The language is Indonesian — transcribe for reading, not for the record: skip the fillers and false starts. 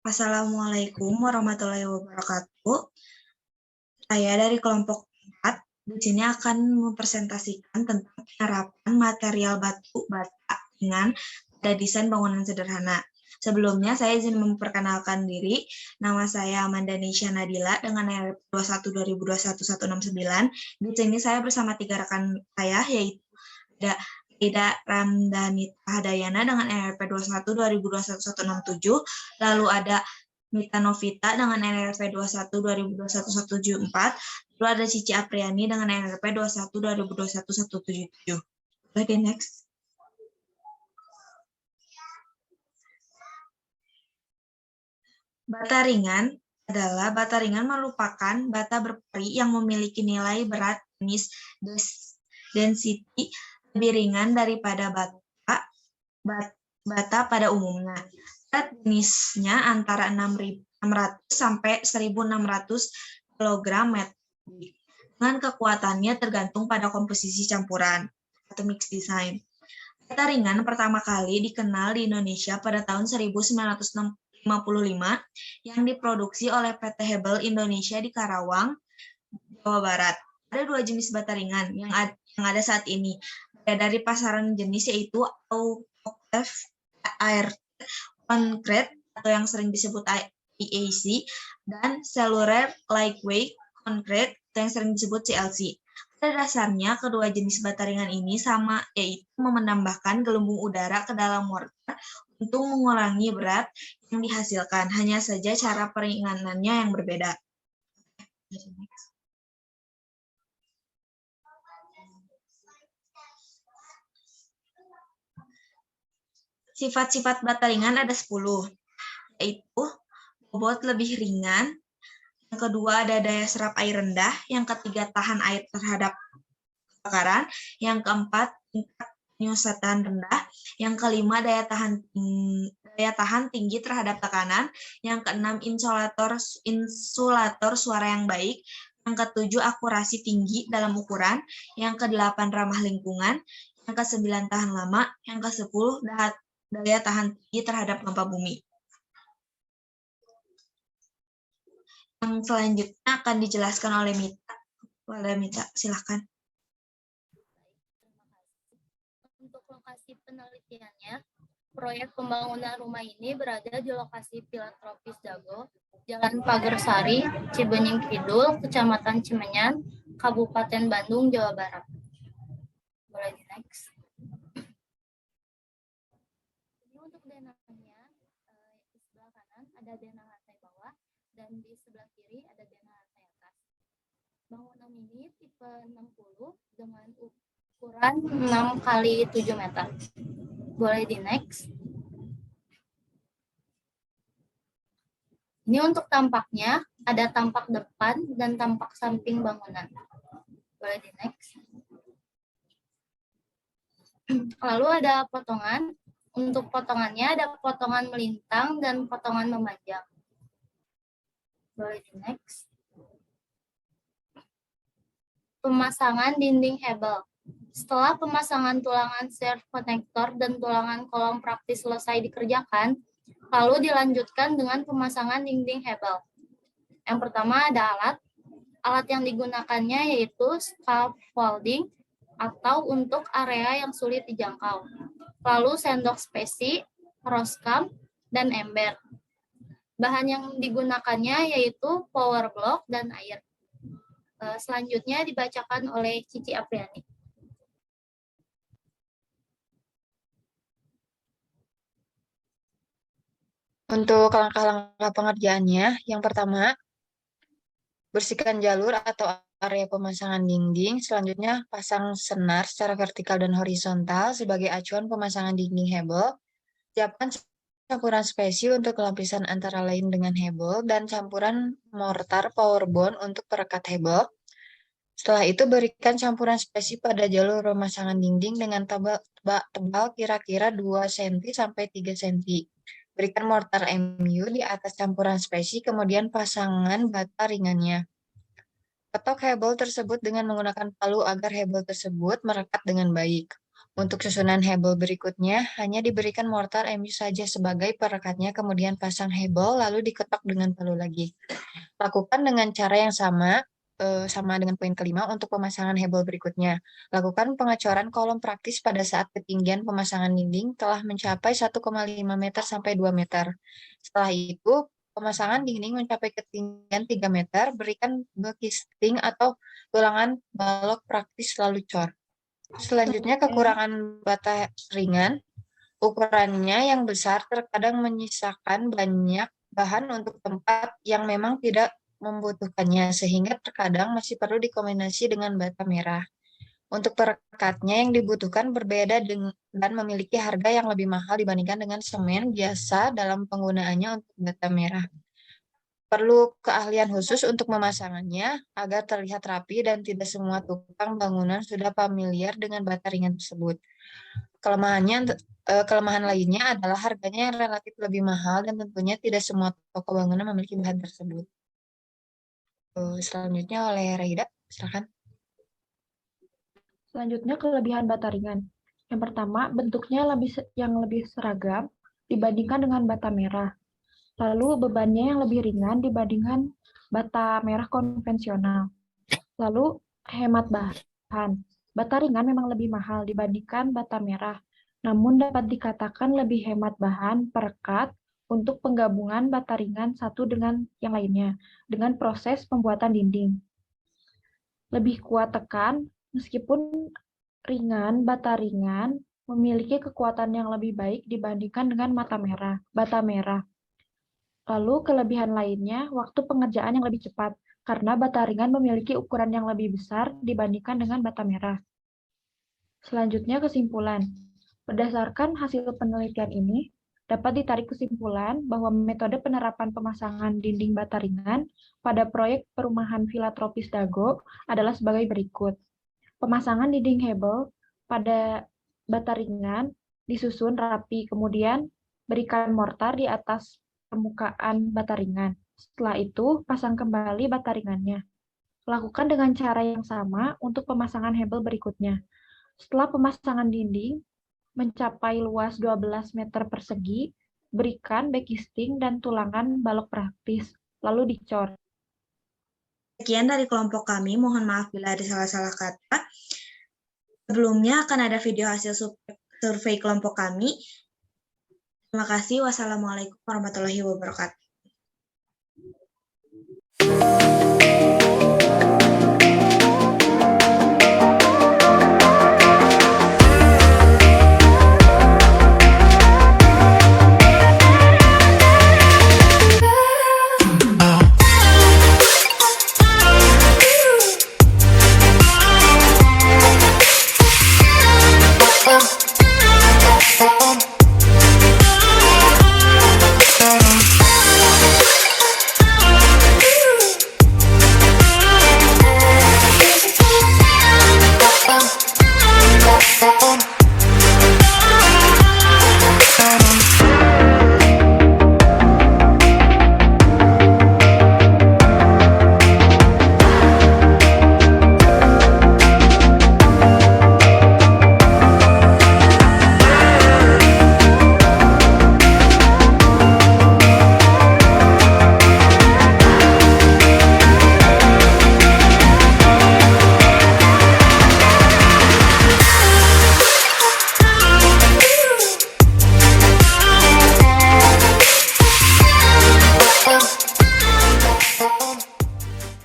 Assalamualaikum warahmatullahi wabarakatuh. Saya dari kelompok 4 di sini akan mempresentasikan tentang penerapan material batu bata ringan pada desain bangunan sederhana. Sebelumnya, saya izin memperkenalkan diri. Nama saya Amanda Nisha Nadila dengan NRP 21-2021-169. Di sini saya bersama 3 rekan saya, yaitu ada Ida Ramdanita Hadayana dengan NRP 21-2021-167. Lalu ada Mita Novita dengan NRP 21-2021-174. Lalu ada Cici Apriani dengan NRP 21-2021-177. Boleh next. Bata ringan adalah bata ringan merupakan bata berpori yang memiliki nilai berat jenis density lebih ringan daripada bata pada umumnya. Berat jenisnya antara 600 sampai 1.600 kg dengan kekuatannya tergantung pada komposisi campuran atau mix design. Bata ringan pertama kali dikenal di Indonesia pada tahun 1955 yang diproduksi oleh PT Hebel Indonesia di Karawang, Jawa Barat. Ada 2 jenis bata ringan yang ada saat ini. Dari pasaran jenis yaitu autoclave air concrete atau yang sering disebut IAC dan cellular lightweight concrete atau yang sering disebut CLC. Pada dasarnya, kedua jenis bata ringan ini sama, yaitu menambahkan gelembung udara ke dalam mortar untuk mengurangi berat yang dihasilkan. Hanya saja cara peringanannya yang berbeda. Sifat-sifat bata ringan ada 10, yaitu bobot lebih ringan, yang kedua ada daya serap air rendah, yang ketiga tahan air terhadap kebakaran, yang keempat tingkat penyusutan rendah, yang kelima daya tahan tinggi terhadap tekanan, yang keenam insulator suara yang baik, yang ketujuh akurasi tinggi dalam ukuran, yang kedelapan ramah lingkungan, yang kesembilan tahan lama, yang kesepuluh daya tahan tinggi terhadap gempa bumi. Yang selanjutnya akan dijelaskan oleh Mita. Silakan. Untuk lokasi penelitiannya, proyek pembangunan rumah ini berada di lokasi Filantropis Dago, Jalan Pagersari, Cibenying Kidul, Kecamatan Cimenyan, Kabupaten Bandung, Jawa Barat. Boleh di next. Ini untuk denahnya, di sebelah kanan ada denah lantai bawah, dan di sebelah kiri ada denah lantai atas. Bangunan ini tipe 60 dengan ukuran 6 kali 7 meter. Boleh di next. Ini untuk tampaknya, ada tampak depan dan tampak samping bangunan. Boleh di next. Lalu ada potongan. Untuk potongannya ada potongan melintang dan potongan memanjang. Boleh di next. Pemasangan dinding hebel. Setelah pemasangan tulangan serve konektor dan tulangan kolom praktis selesai dikerjakan, lalu dilanjutkan dengan pemasangan dinding hebel. Yang pertama ada alat. Alat yang digunakannya yaitu scaffolding atau untuk area yang sulit dijangkau. Lalu sendok spesi, roskam, dan ember. Bahan yang digunakannya yaitu power block dan air. Selanjutnya dibacakan oleh Cici Apriani. Untuk langkah-langkah pengerjaannya, yang pertama, bersihkan jalur atau area pemasangan dinding. Selanjutnya, pasang senar secara vertikal dan horizontal sebagai acuan pemasangan dinding hebel. Siapkan campuran spesi untuk lapisan antara lain dengan hebel dan campuran mortar powerbond untuk perekat hebel. Setelah itu, berikan campuran spesi pada jalur pemasangan dinding dengan tebal kira-kira 2 cm sampai 3 cm. Berikan mortar MU di atas campuran spesi, kemudian pasangan bata ringannya. Ketok hebel tersebut dengan menggunakan palu agar hebel tersebut merekat dengan baik. Untuk susunan hebel berikutnya, hanya diberikan mortar MU saja sebagai perekatnya, kemudian pasang hebel, lalu diketok dengan palu lagi. Lakukan dengan cara yang sama dengan poin kelima untuk pemasangan hebel berikutnya. Lakukan pengecoran kolom praktis pada saat ketinggian pemasangan dinding telah mencapai 1,5 meter sampai 2 meter. Setelah itu, pemasangan dinding mencapai ketinggian 3 meter, berikan backisting atau tulangan balok praktis lalu cor. Selanjutnya, kekurangan bata ringan. Ukurannya yang besar terkadang menyisakan banyak bahan untuk tempat yang memang tidak membutuhkannya, sehingga terkadang masih perlu dikombinasi dengan bata merah. Untuk perekatnya yang dibutuhkan berbeda dan memiliki harga yang lebih mahal dibandingkan dengan semen biasa dalam penggunaannya untuk bata merah. Perlu keahlian khusus untuk memasangannya agar terlihat rapi dan tidak semua tukang bangunan sudah familiar dengan bata ringan tersebut. Kelemahan lainnya adalah harganya yang relatif lebih mahal dan tentunya tidak semua toko bangunan memiliki bahan tersebut. Selanjutnya oleh Raida, silakan. Selanjutnya kelebihan bata ringan. Yang pertama, bentuknya lebih seragam dibandingkan dengan bata merah. Lalu bebannya yang lebih ringan dibandingkan bata merah konvensional. Lalu hemat bahan. Bata ringan memang lebih mahal dibandingkan bata merah, namun dapat dikatakan lebih hemat bahan perekat untuk penggabungan bata ringan satu dengan yang lainnya dengan proses pembuatan dinding. Lebih kuat tekan, meskipun ringan, bata ringan memiliki kekuatan yang lebih baik dibandingkan dengan bata merah. Lalu kelebihan lainnya, waktu pengerjaan yang lebih cepat, karena bata ringan memiliki ukuran yang lebih besar dibandingkan dengan bata merah. Selanjutnya kesimpulan. Berdasarkan hasil penelitian ini, dapat ditarik kesimpulan bahwa metode penerapan pemasangan dinding bata ringan pada proyek perumahan Villa Tropis Dago adalah sebagai berikut. Pemasangan dinding hebel pada bata ringan disusun rapi, kemudian berikan mortar di atas permukaan bata ringan. Setelah itu, pasang kembali bata ringannya. Lakukan dengan cara yang sama untuk pemasangan hebel berikutnya. Setelah pemasangan dinding mencapai luas 12 meter persegi, berikan backisting dan tulangan balok praktis, lalu dicor. Sekian dari kelompok kami, mohon maaf bila ada salah-salah kata. Sebelumnya akan ada video hasil survei kelompok kami. Terima kasih. Wassalamualaikum warahmatullahi wabarakatuh.